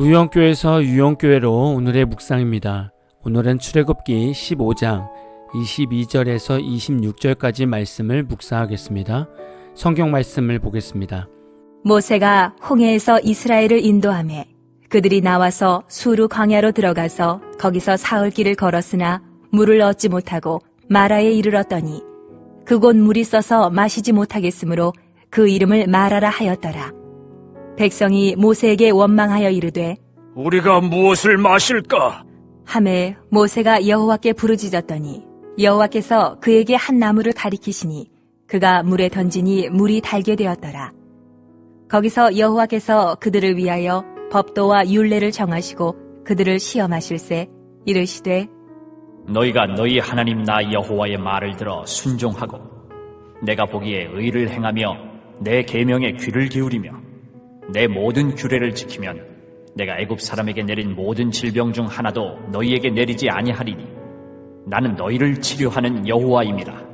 무용교에서 유용교회로 오늘의 묵상입니다. 오늘은 출애굽기 15장 22절에서 26절까지 말씀을 묵상하겠습니다. 성경 말씀을 보겠습니다. 모세가 홍해에서 이스라엘을 인도하매 그들이 나와서 수르 광야로 들어가서 거기서 사흘길을 걸었으나 물을 얻지 못하고 마라에 이르렀더니 그곳 물이 써서 마시지 못하겠으므로 그 이름을 마라라 하였더라. 백성이 모세에게 원망하여 이르되 우리가 무엇을 마실까? 하매 모세가 여호와께 부르짖었더니 여호와께서 그에게 한 나무를 가리키시니 그가 물에 던지니 물이 달게 되었더라. 거기서 여호와께서 그들을 위하여 법도와 율례를 정하시고 그들을 시험하실세 이르시되 너희가 너희 하나님 나 여호와의 말을 들어 순종하고 내가 보기에 의를 행하며 내 계명에 귀를 기울이며 내 모든 규례를 지키면 내가 애굽 사람에게 내린 모든 질병 중 하나도 너희에게 내리지 아니하리니 나는 너희를 치료하는 여호와임이라.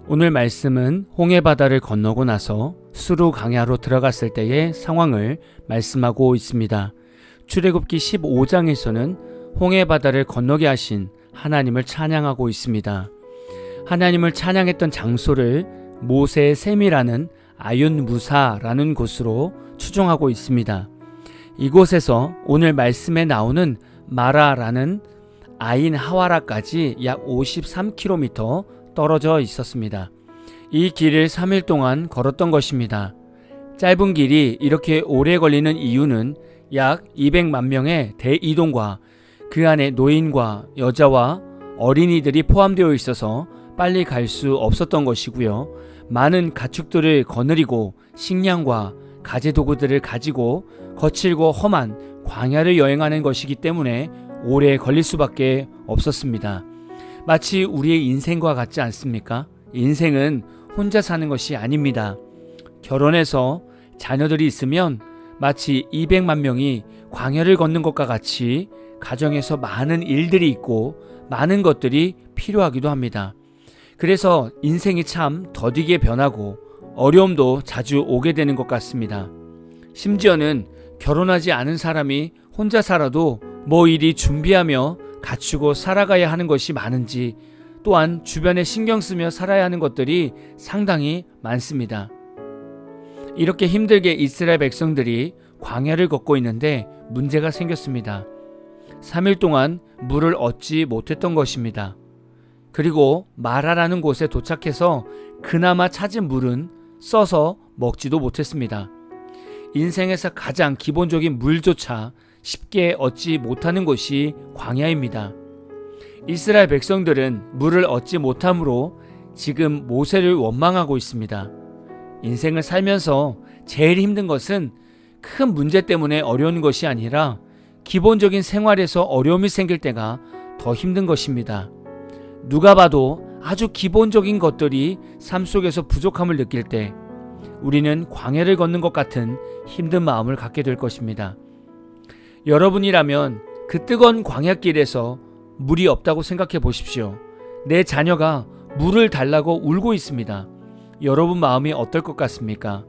오늘 말씀은 홍해바다를 건너고 나서 수르 광야로 들어갔을 때의 상황을 말씀하고 있습니다. 출애굽기 15장에서는 홍해바다를 건너게 하신 하나님을 찬양하고 있습니다. 하나님을 찬양했던 장소를 모세의 셈이라는 아윤 무사라는 곳으로 추정하고 있습니다. 이곳에서 오늘 말씀에 나오는 마라라는 아인 하와라까지 약 53km 떨어져 있었습니다. 이 길을 3일 동안 걸었던 것입니다. 짧은 길이 이렇게 오래 걸리는 이유는 약 200만 명의 대이동과 그 안에 노인과 여자와 어린이들이 포함되어 있어서 빨리 갈 수 없었던 것이고요. 많은 가축들을 거느리고 식량과 가재도구들을 가지고 거칠고 험한 광야를 여행하는 것이기 때문에 오래 걸릴 수밖에 없었습니다. 마치 우리의 인생과 같지 않습니까? 인생은 혼자 사는 것이 아닙니다. 결혼해서 자녀들이 있으면 마치 200만 명이 광야를 걷는 것과 같이 가정에서 많은 일들이 있고 많은 것들이 필요하기도 합니다. 그래서 인생이 참 더디게 변하고 어려움도 자주 오게 되는 것 같습니다. 심지어는 결혼하지 않은 사람이 혼자 살아도 뭐 이리 준비하며 갖추고 살아가야 하는 것이 많은지 또한 주변에 신경 쓰며 살아야 하는 것들이 상당히 많습니다. 이렇게 힘들게 이스라엘 백성들이 광야를 걷고 있는데 문제가 생겼습니다. 3일 동안 물을 얻지 못했던 것입니다. 그리고 마라라는 곳에 도착해서 그나마 찾은 물은 써서 먹지도 못했습니다. 인생에서 가장 기본적인 물조차 쉽게 얻지 못하는 곳이 광야입니다. 이스라엘 백성들은 물을 얻지 못함으로 지금 모세를 원망하고 있습니다. 인생을 살면서 제일 힘든 것은 큰 문제 때문에 어려운 것이 아니라 기본적인 생활에서 어려움이 생길 때가 더 힘든 것입니다. 누가 봐도 아주 기본적인 것들이 삶 속에서 부족함을 느낄 때 우리는 광야를 걷는 것 같은 힘든 마음을 갖게 될 것입니다. 여러분이라면 그 뜨거운 광야길에서 물이 없다고 생각해 보십시오. 내 자녀가 물을 달라고 울고 있습니다. 여러분 마음이 어떨 것 같습니까?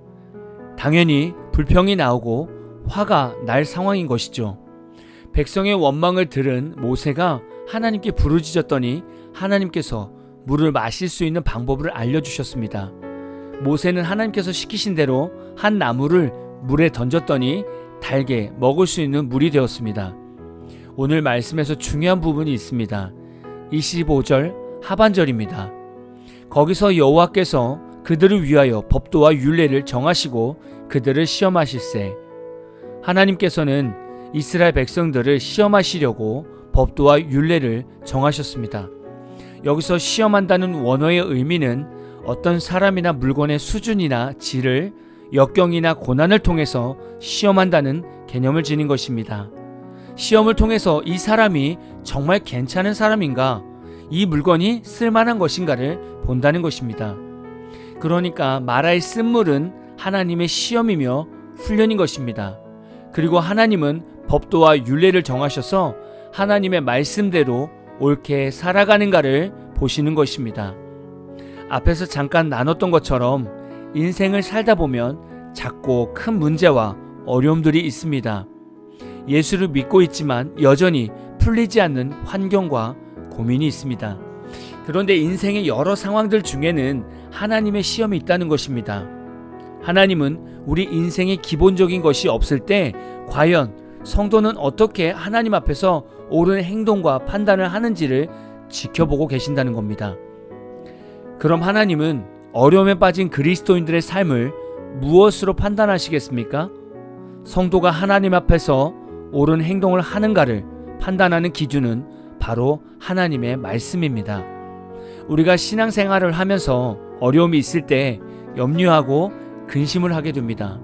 당연히 불평이 나오고 화가 날 상황인 것이죠. 백성의 원망을 들은 모세가 하나님께 부르짖었더니 하나님께서 물을 마실 수 있는 방법을 알려주셨습니다. 모세는 하나님께서 시키신 대로 한 나무를 물에 던졌더니 달게 먹을 수 있는 물이 되었습니다. 오늘 말씀에서 중요한 부분이 있습니다. 25절 하반절입니다. 거기서 여호와께서 그들을 위하여 법도와 율례를 정하시고 그들을 시험하실세. 하나님께서는 이스라엘 백성들을 시험하시려고 법도와 율례를 정하셨습니다. 여기서 시험한다는 원어의 의미는 어떤 사람이나 물건의 수준이나 질을 역경이나 고난을 통해서 시험한다는 개념을 지닌 것입니다. 시험을 통해서 이 사람이 정말 괜찮은 사람인가, 이 물건이 쓸만한 것인가를 본다는 것입니다. 그러니까 마라의 쓴물은 하나님의 시험이며 훈련인 것입니다. 그리고 하나님은 법도와 율례를 정하셔서 하나님의 말씀대로 옳게 살아가는가를 보시는 것입니다. 앞에서 잠깐 나눴던 것처럼 인생을 살다 보면 작고 큰 문제와 어려움들이 있습니다. 예수를 믿고 있지만 여전히 풀리지 않는 환경과 고민이 있습니다. 그런데 인생의 여러 상황들 중에는 하나님의 시험이 있다는 것입니다. 하나님은 우리 인생의 기본적인 것이 없을 때 과연 성도는 어떻게 하나님 앞에서 옳은 행동과 판단을 하는지를 지켜보고 계신다는 겁니다. 그럼 하나님은 어려움에 빠진 그리스도인들의 삶을 무엇으로 판단하시겠습니까? 성도가 하나님 앞에서 옳은 행동을 하는가를 판단하는 기준은 바로 하나님의 말씀입니다. 우리가 신앙생활을 하면서 어려움이 있을 때 염려하고 근심을 하게 됩니다.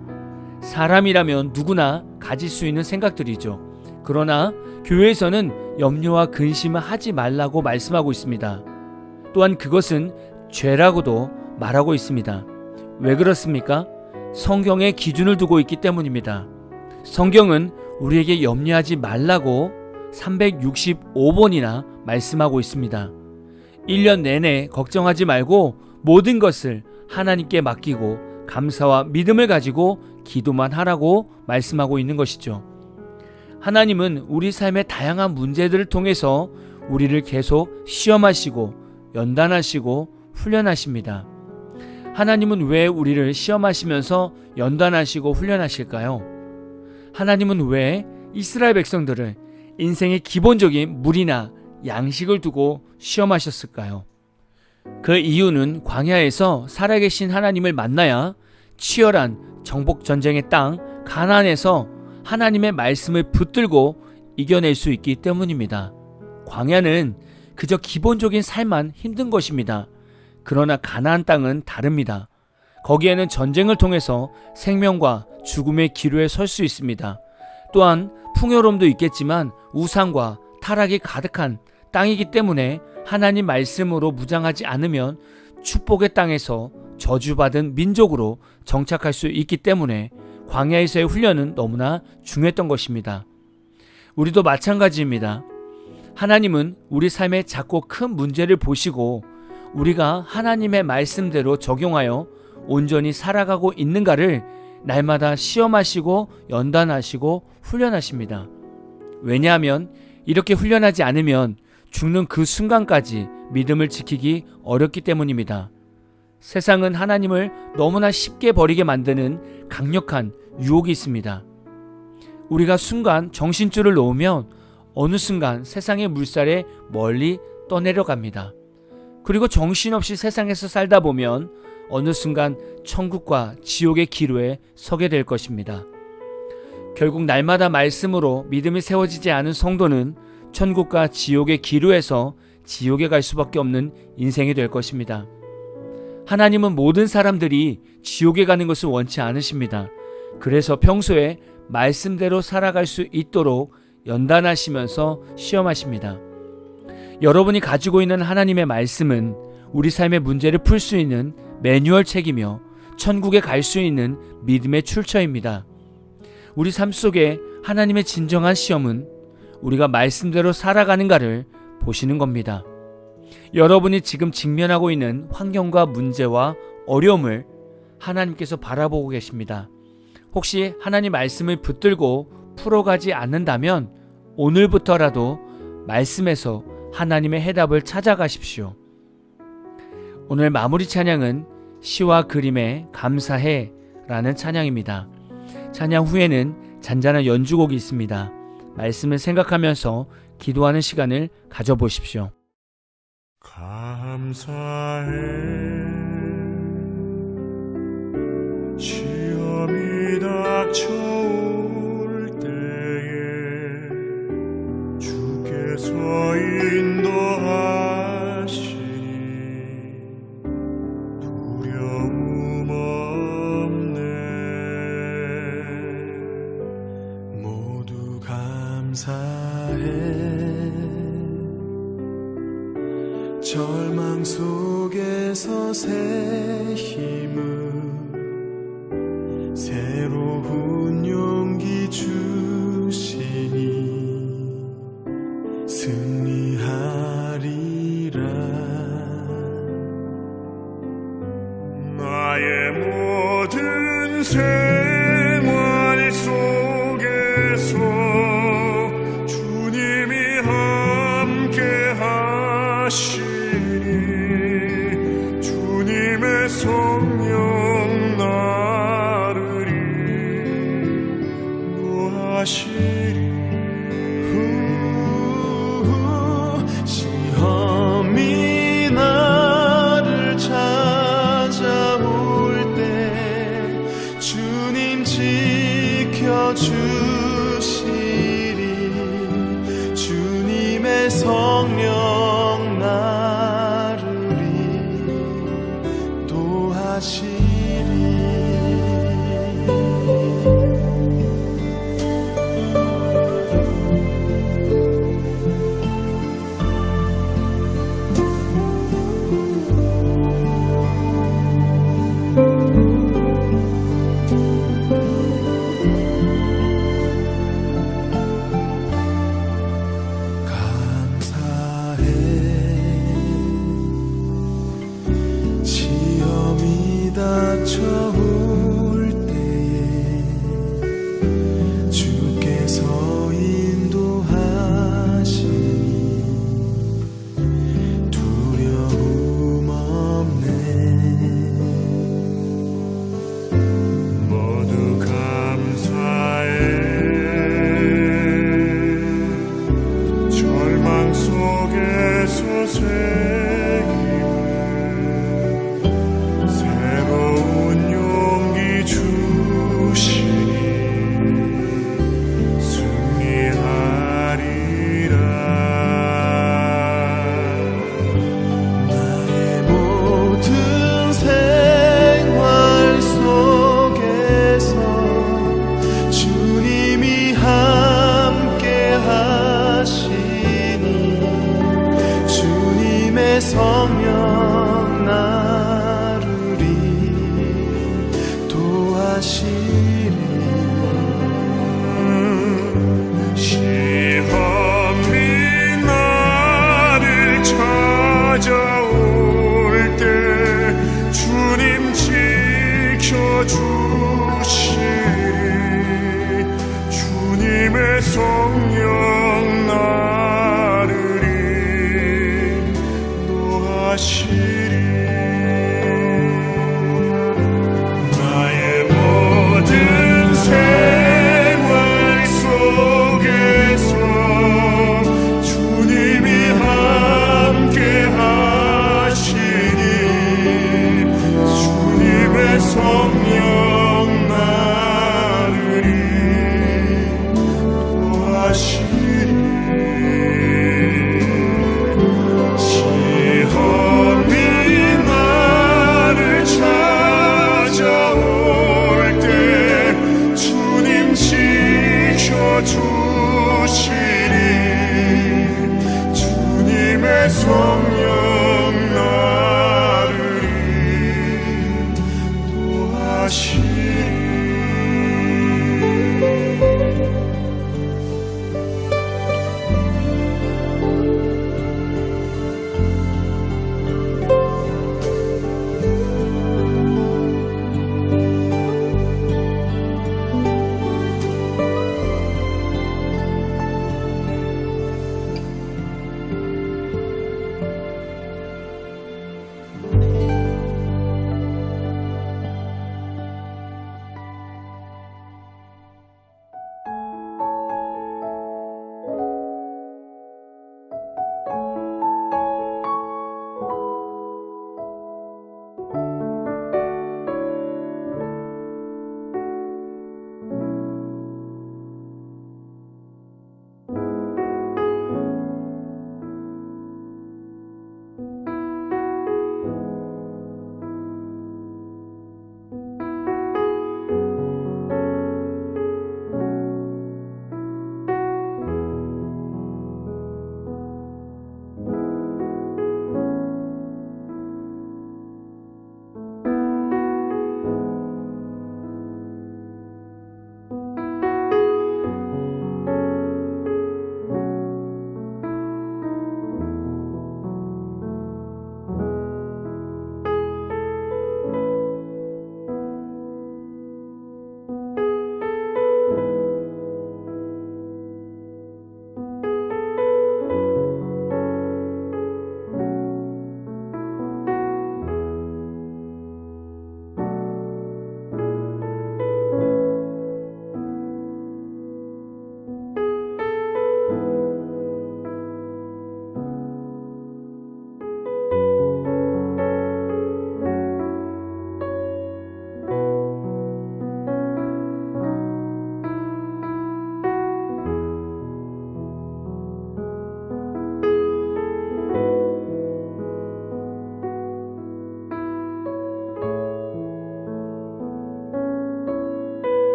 사람이라면 누구나 가질 수 있는 생각들이죠. 그러나 교회에서는 염려와 근심을 하지 말라고 말씀하고 있습니다. 또한 그것은 죄라고도 말하고 있습니다. 왜 그렇습니까? 성경에 기준을 두고 있기 때문입니다. 성경은 우리에게 염려하지 말라고 365번이나 말씀하고 있습니다. 1년 내내 걱정하지 말고 모든 것을 하나님께 맡기고 감사와 믿음을 가지고 기도만 하라고 말씀하고 있는 것이죠. 하나님은 우리 삶의 다양한 문제들을 통해서 우리를 계속 시험하시고 연단하시고 훈련하십니다. 하나님은 왜 우리를 시험하시면서 연단하시고 훈련하실까요? 하나님은 왜 이스라엘 백성들을 인생의 기본적인 물이나 양식을 두고 시험하셨을까요? 그 이유는 광야에서 살아계신 하나님을 만나야 치열한 정복 전쟁의 땅 가나안에서 하나님의 말씀을 붙들고 이겨낼 수 있기 때문입니다. 광야는 그저 기본적인 삶만 힘든 것입니다. 그러나 가나안 땅은 다릅니다. 거기에는 전쟁을 통해서 생명과 죽음의 기로에 설 수 있습니다. 또한 풍요로움도 있겠지만 우상과 타락이 가득한 땅이기 때문에 하나님 말씀으로 무장하지 않으면 축복의 땅에서 저주받은 민족으로 정착할 수 있기 때문에 광야에서의 훈련은 너무나 중요했던 것입니다. 우리도 마찬가지입니다. 하나님은 우리 삶에 작고 큰 문제를 보시고 우리가 하나님의 말씀대로 적용하여 온전히 살아가고 있는가를 날마다 시험하시고 연단하시고 훈련하십니다. 왜냐하면 이렇게 훈련하지 않으면 죽는 그 순간까지 믿음을 지키기 어렵기 때문입니다. 세상은 하나님을 너무나 쉽게 버리게 만드는 강력한 유혹이 있습니다. 우리가 순간 정신줄을 놓으면 어느 순간 세상의 물살에 멀리 떠내려갑니다. 그리고 정신없이 세상에서 살다 보면 어느 순간 천국과 지옥의 기로에 서게 될 것입니다. 결국 날마다 말씀으로 믿음이 세워지지 않은 성도는 천국과 지옥의 기로에서 지옥에 갈 수밖에 없는 인생이 될 것입니다. 하나님은 모든 사람들이 지옥에 가는 것을 원치 않으십니다. 그래서 평소에 말씀대로 살아갈 수 있도록 연단하시면서 시험하십니다. 여러분이 가지고 있는 하나님의 말씀은 우리 삶의 문제를 풀 수 있는 매뉴얼 책이며 천국에 갈 수 있는 믿음의 출처입니다. 우리 삶 속에 하나님의 진정한 시험은 우리가 말씀대로 살아가는가를 보시는 겁니다. 여러분이 지금 직면하고 있는 환경과 문제와 어려움을 하나님께서 바라보고 계십니다. 혹시 하나님 말씀을 붙들고 풀어가지 않는다면 오늘부터라도 말씀에서 하나님의 해답을 찾아가십시오. 오늘 마무리 찬양은 시와 그림에 감사해 라는 찬양입니다. 찬양 후에는 잔잔한 연주곡이 있습니다. 말씀을 생각하면서 기도하는 시간을 가져보십시오. 감사해 시험이 닥쳐올 때에 주께서 인도하시니 두려움 없네. 모두 감사해 절망 속에서 새 힘을 새로운 용기 주시니 승리하리라. 나의 모든 생활 속에서 성령 나를 인도하시리. 시험이 나를 찾아올 때 주님 지켜주시리. 주님의 성령 나를 인도하시리. 시험이 닥쳐올 때에 주께서 인도하시니 두려움 없네. 모두 감사해. 절망 속에서 새로운 용기 주시니 승리하리라. 나의 모든 생활 속에서 주님이 함께 하시니 주님의 성령 나를 인도하시리. 시험이 나를 찾아올 때 주님 지켜주시리. 주님의 성령 나를 인도하시리. 나의 모든 생활 속에서 주님이 함께 하시니 주님의 성령